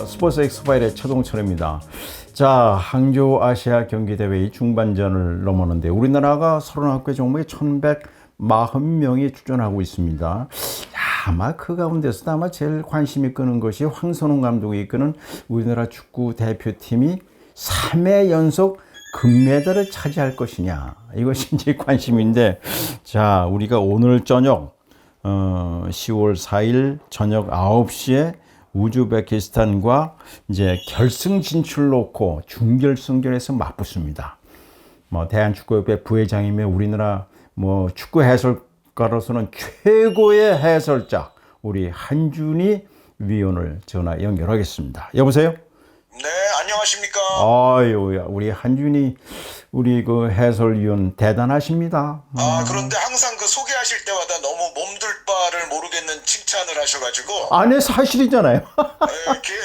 스포츠 엑스파일의 최동철입니다. 자, 항저우 아시아 경기대회 중반전을 넘었는데 우리나라가 31개 종목에 1140명이 출전하고 있습니다. 아마 그 가운데서도 아마 제일 관심이 끄는 것이 황선홍 감독이 이끄는 우리나라 축구 대표팀이 3회 연속 금메달을 차지할 것이냐, 이것이 이제 관심인데, 자, 우리가 오늘 저녁 10월 4일 저녁 9시에 우즈베키스탄과 이제 결승 진출 놓고 준결승전에서 맞붙습니다. 대한축구협회 부회장이며 우리나라 축구 해설가로서는 최고의 해설자 우리 한준희 위원을 전화 연결하겠습니다. 여보세요? 네, 안녕하십니까? 아유, 우리 한준희 우리 그 해설위원 대단하십니다. 그런데 항상 그 소개하실 때마다 너무 몸둘 바를 모르겠는 칭찬을 하셔가지고. 아니, 사실이잖아요. 네,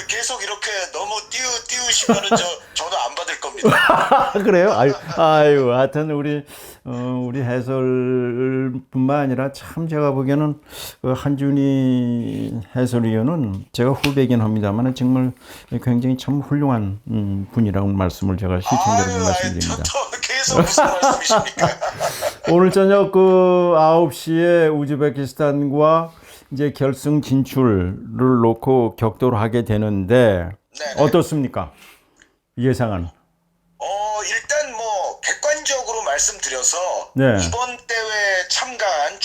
계속 이렇게 너무 띄우시면은 전화 안 받을 겁니다. 그래요? 아유, 하여튼 우리 해설뿐만 아니라 참 제가 보기에는 그 한준희 해설위원은 제가 후배긴 합니다만 정말 굉장히 참 훌륭한 분이라고 말씀을 제가 시청자분들 말씀드립니다. 계속 무슨 말씀이십니까? 오늘 저녁 그 9시에 우즈베키스탄과 이제 결승 진출을 놓고 격돌을 하게 되는데 네네. 어떻습니까? 예상은? 일단 객관적으로 말씀드려서 네. 이번 대회에 참가한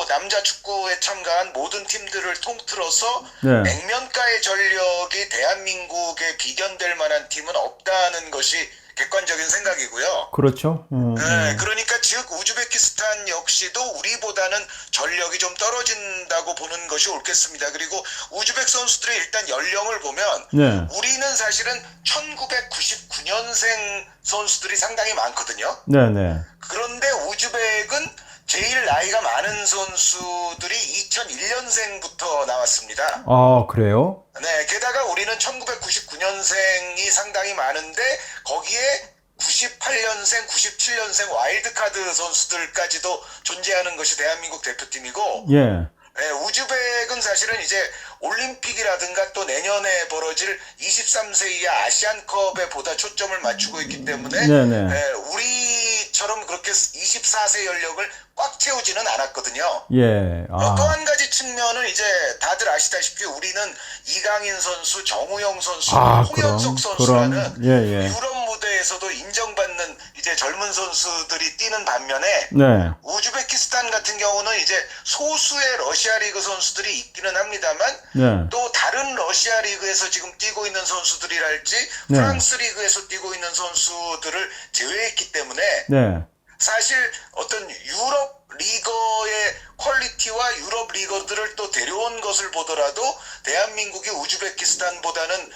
남자 축구에 참가한 모든 팀들을 통틀어서 네. 액면가의 전력이 대한민국에 비견될 만한 팀은 없다는 것이 객관적인 생각이고요. 그렇죠. 네, 그러니까 즉 우즈베키스탄 역시도 우리보다는 전력이 좀 떨어진다고 보는 것이 옳겠습니다. 그리고 우즈벡 선수들의 일단 연령을 보면 네. 우리는 사실은 1999년생 선수들이 상당히 많거든요. 네네. 그런데 우즈벡은 제일 나이가 많은 선수들이 2001년생부터 나왔습니다. 아, 그래요? 네, 게다가 우리는 1999년생이 상당히 많은데 거기에 98년생, 97년생 와일드카드 선수들까지도 존재하는 것이 대한민국 대표팀이고, 예. 네, 우즈벡은 사실은 이제 올림픽이라든가 또 내년에 벌어질 23세 이하 아시안컵에 보다 초점을 맞추고 있기 때문에 네네. 네, 우리처럼 그렇게 24세 연령을 꽉 채우지는 않았거든요. 예. 또 한 가지 측면은 이제 다들 아시다시피 우리는 이강인 선수, 정우영 선수, 홍현석 선수라는 예. 유럽 무대에서도 인정받는 이제 젊은 선수들이 뛰는 반면에 네. 우즈베키스탄 같은 경우는 이제 소수의 러시아 리그 선수들이 있기는 합니다만 네. 또 다른 러시아 리그에서 지금 뛰고 있는 선수들이랄지 네. 프랑스 리그에서 뛰고 있는 선수들을 제외했기 때문에 네. 사실 어떤 유럽 리거의 퀄리티와 유럽 리거들을 또 데려온 것을 보더라도 대한민국이 우즈베키스탄보다는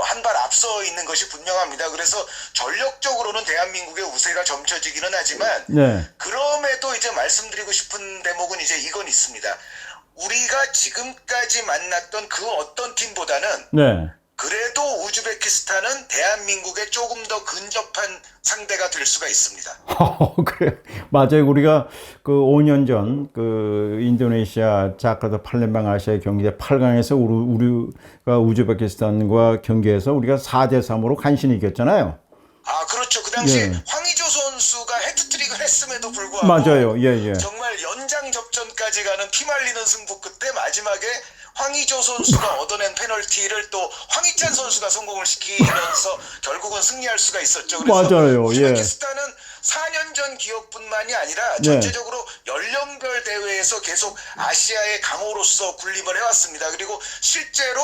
한 발 앞서 있는 것이 분명합니다. 그래서 전력적으로는 대한민국의 우세가 점쳐지기는 하지만 네. 그럼에도 이제 말씀드리고 싶은 대목은 이제 이건 있습니다. 우리가 지금까지 만났던 그 어떤 팀보다는 네. 그래도 우즈베키스탄은 대한민국에 조금 더 근접한 상대가 될 수가 있습니다. 그래요. 맞아요. 우리가 그 5년 전 그 인도네시아 자카르타 팔렘방 아시아 경기대 8강에서 우리가 우즈베키스탄과 경기해서 우리가 4대3으로 간신히 이겼잖아요. 그렇죠. 그 당시에 예. 황의조 선수가 헤트트릭을 했음에도 불구하고 맞아요. 예. 정말 연장 접전까지 가는 피말리는 승부 끝에 마지막에 황의조 선수가 얻어낸 페널티를 또 황희찬 선수가 성공을 시키면서 결국은 승리할 수가 있었죠. 그래서 맞아요. 우즈베키스탄은 4년 전 기억뿐만이 아니라 전체적으로 연령별 대회에서 계속 아시아의 강호로서 군림을 해왔습니다. 그리고 실제로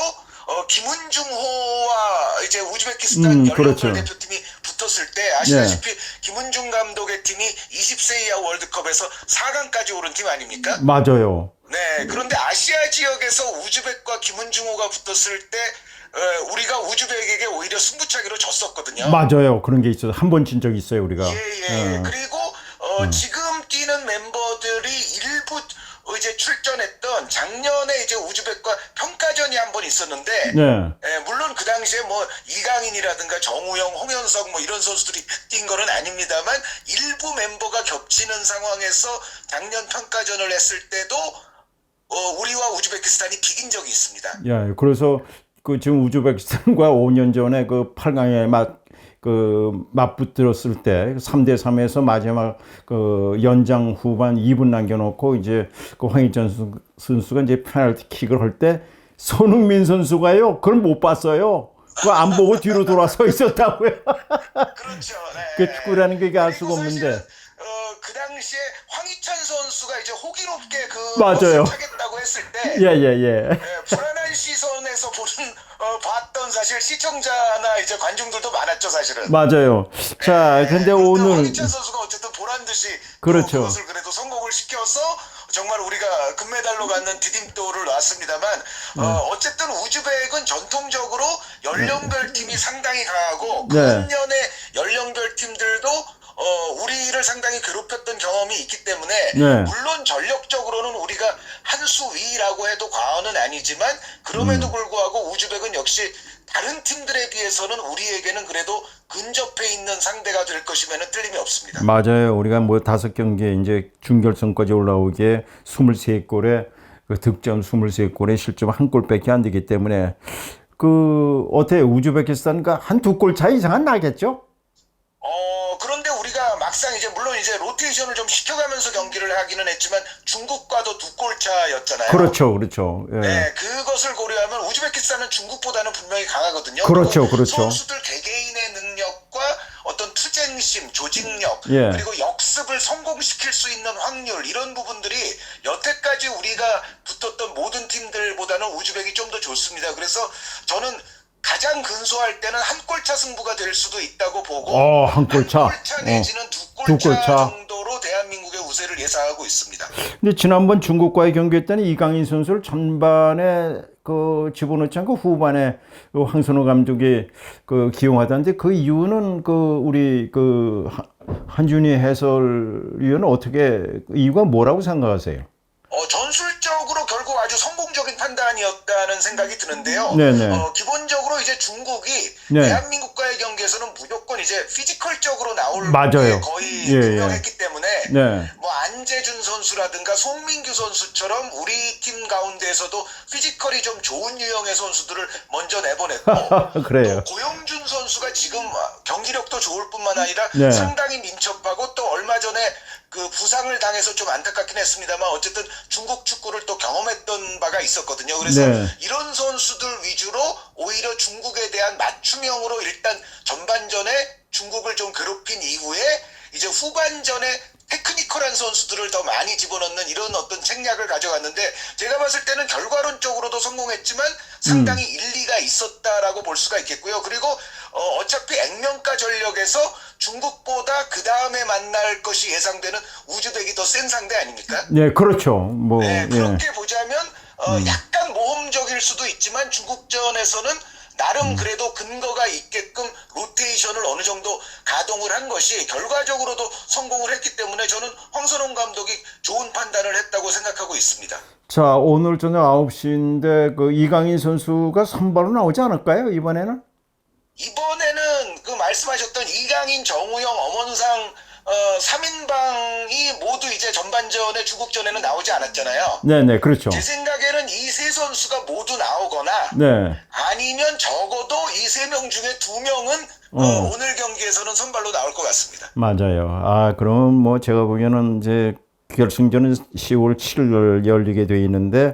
김은중호와 이제 우즈베키스탄 연령별 그렇죠. 대표팀이 붙었을 때 아시다시피 김은중 감독의 팀이 20세 이하 월드컵에서 4강까지 오른 팀 아닙니까? 맞아요. 네, 그런데 아시아 지역에서 우즈벡과 김은중호가 붙었을 때 우리가 우즈벡에게 오히려 승부차기로 졌었거든요. 맞아요. 그런 게 있어요. 한 번 진 적이 있어요, 우리가. 예. 그리고 지금 뛰는 멤버들이 일부 이제 출전했던 작년에 이제 우즈벡과 평가전이 한 번 있었는데 네. 물론 그 당시에 뭐 이강인이라든가 정우영, 홍현석 뭐 이런 선수들이 뛴 거는 아닙니다만 일부 멤버가 겹치는 상황에서 작년 평가전을 했을 때도 우리와 우즈베키스탄이 비긴 적이 있습니다. 예, 그래서 그 지금 우즈베키스탄과 5년 전에 그 8강에 맞붙들었을 때 3대 3에서 마지막 그 연장 후반 2분 남겨놓고 이제 그 황희찬 선수가 이제 페널티킥을 할 때 손흥민 선수가요, 그걸 못 봤어요. 그거 안 보고 뒤로 돌아서 있었다고요. 그렇죠. 그 축구라는 게 알 수가 없는데. 그 당시에 황희찬 선수가 이제 호기롭게 그 맞아요. 것을 하겠다고 했을 때 예. 불안한 시선에서 보는 봤던 사실 시청자나 이제 관중들도 많았죠, 사실은. 맞아요. 자, 근데 오늘 황희찬 선수가 어쨌든 보란 듯이 그렇죠. 그것을 그래도 성공을 시켜서 정말 우리가 금메달로 갖는 디딤돌을 놨습니다만 어쨌든 우즈벡은 전통적으로 연령별 팀이 상당히 강하고 그 네. 한년의 연령별 팀들도 우리를 상당히 괴롭혔던 경험이 있기 때문에 네. 물론 전력적으로는 우리가 한 수 위라고 해도 과언은 아니지만 그럼에도 불구하고 우즈벡은 역시 다른 팀들에 비해서는 우리에게는 그래도 근접해 있는 상대가 될 것이면 틀림이 없습니다. 맞아요. 우리가 뭐 5경기에 이제 준결승까지 올라오기에 23골에 그 득점 23골에 실점 1골밖에 안 되기 때문에 그 어때 우즈베키스탄과 한 2골 차이 이상은 나겠죠? 그런데 우리가 막상 이제 물론 이제 로테이션을 좀 시켜가면서 경기를 하기는 했지만 중국과도 2골 차였잖아요. 그렇죠. 예. 네, 그것을 고려하면 우즈베키스탄은 중국보다는 분명히 강하거든요. 그렇죠. 선수들 개개인의 능력과 어떤 투쟁심, 조직력, 예. 그리고 역습을 성공시킬 수 있는 확률 이런 부분들이 여태까지 우리가 붙었던 모든 팀들보다는 우즈벡이 좀 더 좋습니다. 그래서 저는 가장 근소할 때는 한 골차 승부가 될 수도 있다고 보고 한 골차. 한 골차 내지는 두 골차 정도로 대한민국의 우세를 예상하고 있습니다. 근데 지난번 중국과의 경기했더니 이강인 선수를 전반에 그 집어넣지 않고 후반에 그 황선우 감독이 그 기용하던데 그 이유는 그 우리 그 한준희 해설위원은 어떻게 이유가 뭐라고 생각하세요? 전술적으로 결국 아주 성공적인 판단이었다는 생각이 드는데요. 네네. 기본적으로 이제 중국이 네. 대한민국과의 경기에서는 무조건 이제 피지컬적으로 나올 맞아요. 게 거의 예, 분명했기 때문에 네. 뭐 안재준 선수라든가 송민규 선수처럼 우리 팀 가운데에서도 피지컬이 좀 좋은 유형의 선수들을 먼저 내보냈고 그래요. 또 고영준 선수가 지금 경기력도 좋을 뿐만 아니라 네. 상당히 민첩하고 또 얼마 전에 그 부상을 당해서 좀 안타깝긴 했습니다만 어쨌든 중국 축구를 또 경험했던 바가 있었거든요. 그래서 네. 이런 선수들 위주로 오히려 중국에 대한 맞춤형으로 일단 전반전에 중국을 좀 괴롭힌 이후에 이제 후반전에 테크니컬한 선수들을 더 많이 집어넣는 이런 어떤 책략을 가져갔는데 제가 봤을 때는 결과론적으로도 성공했지만 상당히 일리가 있었다라고 볼 수가 있겠고요. 그리고 어차피 액면가 전력에서 중국보다 그 다음에 만날 것이 예상되는 우즈벡이 더 센 상대 아닙니까? 네, 그렇죠. 뭐 네, 예. 그렇게 보자면 약간 모험적일 수도 있지만 중국전에서는 나름 그래도 근거가 있게끔 로테이션을 어느 정도 가동을 한 것이 결과적으로도 성공을 했기 때문에 저는 황선홍 감독이 좋은 판단을 했다고 생각하고 있습니다. 자, 오늘 저녁 9시인데 그 이강인 선수가 선발로 나오지 않을까요? 이번에는? 이번에는 그 말씀하셨던 이강인, 정우영, 엄원상 3인방이 모두 이제 전반전에 중국전에는 나오지 않았잖아요. 네네, 그렇죠. 제 생각에는 이 세 선수가 모두 나오거나 네. 아니면 적어도 이 세 명 중에 2명은 오늘 경기에서는 선발로 나올 것 같습니다. 맞아요. 그럼 뭐 제가 보기에는 이제 결승전은 10월 7일 열리게 돼 있는데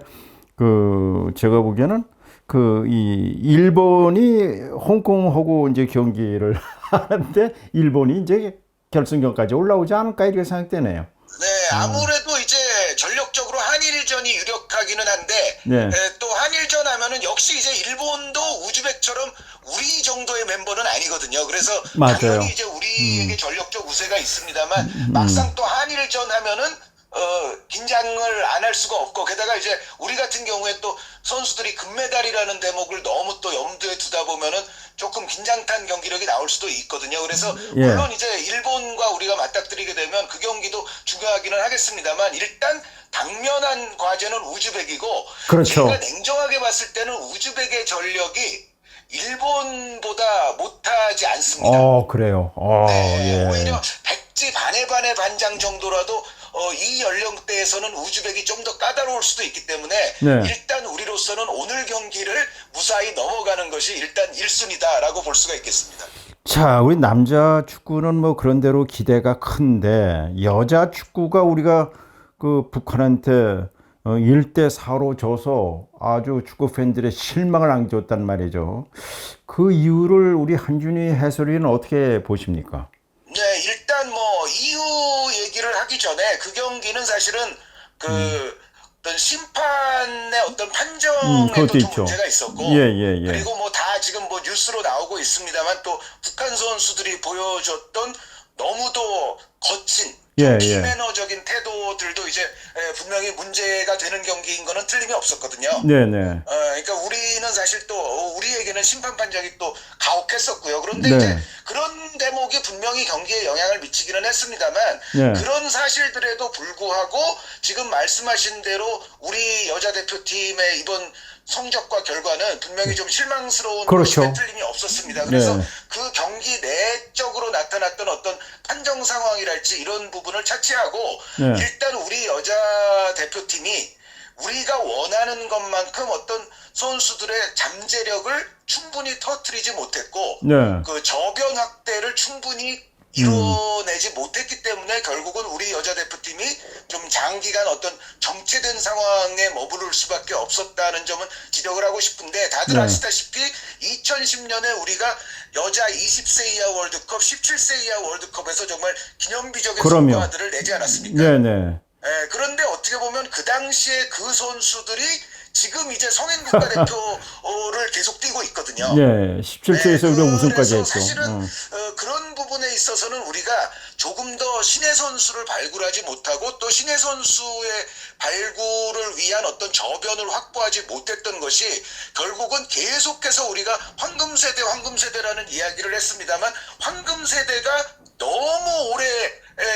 그 제가 보기에는 그 이 일본이 홍콩하고 이제 경기를 하는데 일본이 이제 결승전까지 올라오지 않을까 이렇게 생각되네요. 네, 아무래도 이제 전력적으로 한일전이 유력하기는 한데 네. 또 한일전 하면은 역시 이제 일본도 우즈벡처럼 우리 정도의 멤버는 아니거든요. 그래서 맞아요. 당연히 이제 우리에게 전력적 우세가 있습니다만 막상 또 한일전 하면은 긴장을 안 할 수가 없고, 게다가 이제 우리 같은 경우에 또 선수들이 금메달이라는 대목을 너무 또 염두에 두다 보면은 조금 긴장탄 경기력이 나올 수도 있거든요. 그래서 예. 물론 이제 일본과 우리가 맞닥뜨리게 되면 그 경기도 중요하기는 하겠습니다만, 일단 당면한 과제는 우즈벡이고, 그렇죠. 제가 냉정하게 봤을 때는 우즈벡의 전력이 일본보다 못하지 않습니다. 그래요. 네, 예. 오히려 백지 반의 반장 정도라도 이 연령대에서는 우즈벡이 좀 더 까다로울 수도 있기 때문에 네. 일단 우리로서는 오늘 경기를 무사히 넘어가는 것이 일단 1순위다라고 볼 수가 있겠습니다. 자, 우리 남자 축구는 뭐 그런 대로 기대가 큰데 여자 축구가 우리가 그 북한한테 1대 4로 져서 아주 축구 팬들의 실망을 안겼단 말이죠. 그 이유를 우리 한준희 해설위원은 어떻게 보십니까? 네, 일단 뭐 이후 얘기를 하기 전에 그 경기는 사실은 어떤 심판의 어떤 판정에도 그것도 좀 있죠. 문제가 있었고, 예. 그리고 뭐 다 지금 뭐 뉴스로 나오고 있습니다만, 또 북한 선수들이 보여줬던 너무도 거친 예. 비매너적인 태도들도 이제 분명히 문제가 되는 경기인 거는 틀림이 없었거든요. 네네. 그러니까 우리는 사실 또 우리에게는 심판 판정이 또 가혹했었고요. 그런데 네. 이제 그런 대목이 분명히 경기에 영향을 미치기는 했습니다만, 네. 그런 사실들에도 불구하고 지금 말씀하신 대로 우리 여자 대표팀의 이번 성적과 결과는 분명히 좀 실망스러운 그렇죠. 것이 틀림이 없었습니다. 그래서 네. 그 경기 내적으로 나타났던 어떤 판정 상황이랄지 이런 부분을 차치하고, 네. 일단 우리 여자 대표팀이 우리가 원하는 것만큼 어떤 선수들의 잠재력을 충분히 터뜨리지 못했고, 네. 그 저변 확대를 충분히 이뤄내지 못했기 때문에 결국은 우리 여자 대표팀이 좀 장기간 어떤 정체된 상황에 머무를 수밖에 없었다는 점은 지적을 하고 싶은데, 다들 네. 아시다시피 2010년에 우리가 여자 20세 이하 월드컵, 17세 이하 월드컵에서 정말 기념비적인 그럼요. 성과들을 내지 않았습니까? 네네. 그런데 어떻게 보면 그 당시에 그 선수들이 지금 이제 성인 국가대표를 계속 뛰고 있거든요. 네. 17세에서 우리가 우승까지 그래서 했죠. 사실은 그런 부분에 있어서는 우리가 조금 더 신의 선수를 발굴하지 못하고, 또 신의 선수의 발굴을 위한 어떤 저변을 확보하지 못했던 것이 결국은 계속해서 우리가 황금세대라는 이야기를 했습니다만, 황금세대가 너무 오래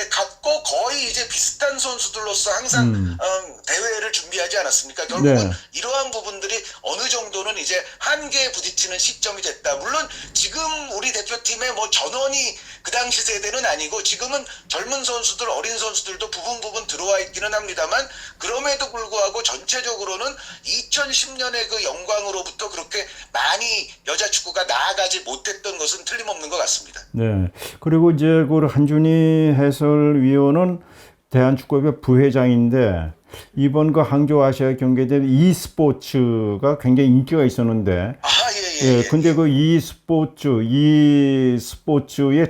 갔고 거의 이제 비슷한 선수들로서 항상 대회를 준비하지 않았습니까? 결국은 네. 이러한 부분들이 어느 정도는 이제 한계에 부딪히는 시점이 됐다. 물론 지금 우리 대표팀의 뭐 전원이 그 당시 세대는 아니고, 지금은 젊은 선수들, 어린 선수들도 부분 들어와 있기는 합니다만, 그럼에도 불구하고 전체적으로는 2010년의 그 영광으로부터 그렇게 많이 여자 축구가 나아가지 못했던 것은 틀림없는 것 같습니다. 네. 그리고 이제 그 한준희 해설위원은 대한축구협회 부회장인데 이번 그 항저우 아시아 경기에 대한 e스포츠가 굉장히 인기가 있었는데, 예, 근데 그 e스포츠의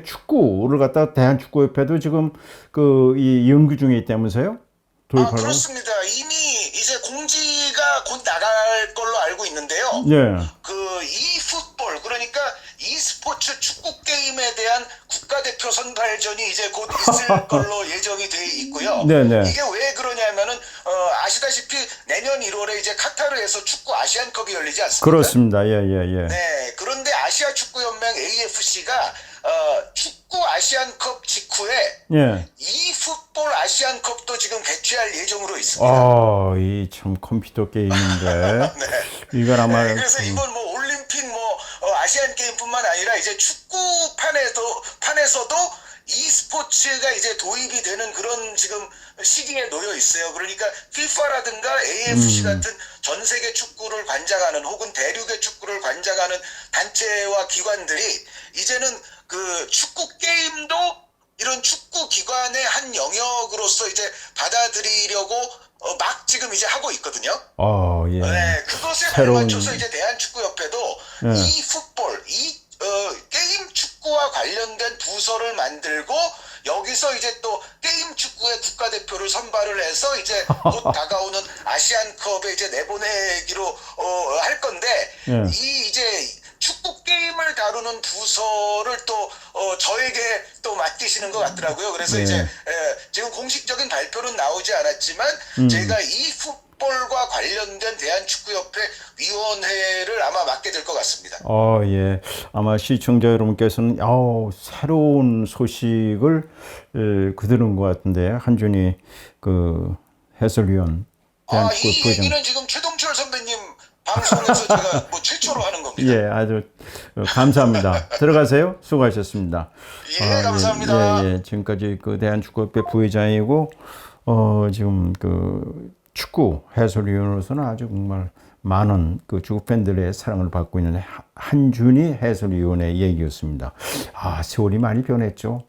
축구를 갖다 대한축구협회도 지금 그 이 연구 중에 있다면서요? 도입하려고? 그렇습니다. 이미 이제 공지가 곧 나갈 걸로 알고 있는데요. 네. 그 e풋볼, 그러니까 e스포츠 축구 게임에 대한 국가대표 선발전이 이제 곧 있을 걸로 예정이 돼 있고요. 네네. 이게 왜 그러냐면은 아시다시피 내년 1월에 이제 카타르에서 축구 아시안컵이 열리지 않습니까? 그렇습니다. 예. 네. 그런데 아시아 축구 연맹 AFC가 축구 아시안컵 직후에 예. e풋볼 아시안컵도 지금 개최할 예정으로 있습니다. 이 참 컴퓨터 게임인데 이건 아마 그래서 이번 뭐 올림픽 아시안 게임뿐만 아니라 이제 축구판에서도 e스포츠가 이제 도입이 되는 그런 지금 시기에 놓여 있어요. 그러니까 FIFA라든가 AFC 같은 전 세계 축구를 관장하는, 혹은 대륙의 축구를 관장하는 단체와 기관들이 이제는 그 축구 게임도 이런 축구 기관의 한 영역으로서 이제 받아들이려고 막 지금 이제 하고 있거든요. 예. 네, 그것에 발맞춰서 이제 대한축구협회도 e풋볼, 게임 축구와 관련된 부서를 만들고, 여기서 이제 또 게임 축구의 국가대표를 선발을 해서 이제 곧 다가오는 아시안컵에 이제 내보내기로 할 건데, 예. 이 이제 축구 축구 게임을 다루는 부서를 또 저에게 또 맡기시는 것 같더라고요. 그래서 네. 이제 지금 공식적인 발표는 나오지 않았지만 제가 이 풋볼과 관련된 대한축구협회 위원회를 아마 맡게 될 것 같습니다. 예. 아마 시청자 여러분께서는 새로운 소식을 들은 것 같은데 한준희 그 해설위원 이 대한축구 부회장. 얘기는 지금 최동철 선배님 방송에서 제가 뭐 최초로 하는 겁니다. 예, 아주 감사합니다. 들어가세요. 수고하셨습니다. 예, 감사합니다. 예. 지금까지 그 대한축구협회 부회장이고 지금 그 축구 해설위원으로서는 아주 정말 많은 그 축구 팬들의 사랑을 받고 있는 한준희 해설위원의 얘기였습니다. 세월이 많이 변했죠.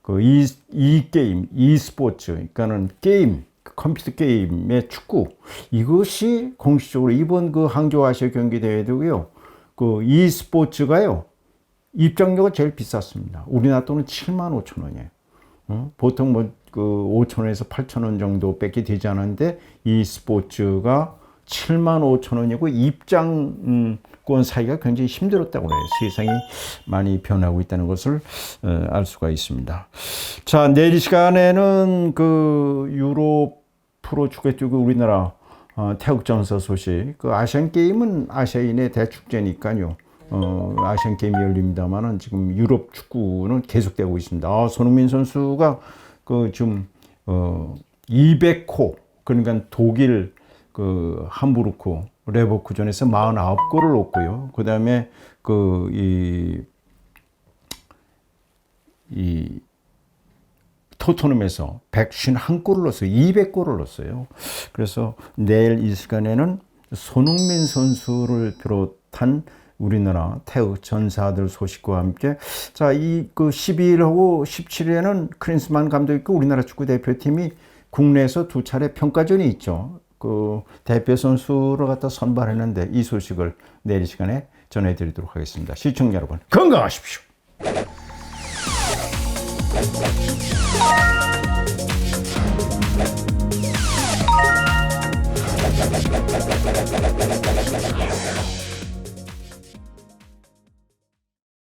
그 이 게임, 이 스포츠, 그러니까는 게임, 컴퓨터 게임의 축구, 이것이 공식적으로 이번 그 항저우 아시아 경기 대회도요. 그 이 스포츠가요. 입장료가 제일 비쌌습니다. 우리나라 돈은 7만 5천 원이에요. 보통 뭐 그 5천 원에서 8천 원 정도밖에 되지 않았는데 이 스포츠가 7만 5천 원이고 입장권 사기가 굉장히 힘들었다고 해요. 세상이 많이 변하고 있다는 것을 알 수가 있습니다. 자, 내일 이 시간에는 그 유럽 프로 축구에 뛰고 우리나라 태극전사 소식. 그 아시안 게임은 아시아인의 대축제니까요. 아시안 게임이 열립니다만은 지금 유럽 축구는 계속되고 있습니다. 손흥민 선수가 그 좀 200호, 그러니까 독일 그 함부르크 레버쿠젠에서 49골을 넣었고요. 그다음에 그 이 토트넘에서 151골을 넣었어요. 200골을 넣었어요. 그래서 내일 이 시간에는 손흥민 선수를 비롯한 우리나라 태극 전사들 소식과 함께 자, 이 그 12일하고 17일에는 크린스만 감독 있고 우리나라 축구 대표팀이 국내에서 2차례 평가전이 있죠. 그 대표 선수를 갖다 선발했는데 이 소식을 내일 시간에 전해드리도록 하겠습니다. 시청자 여러분 건강하십시오.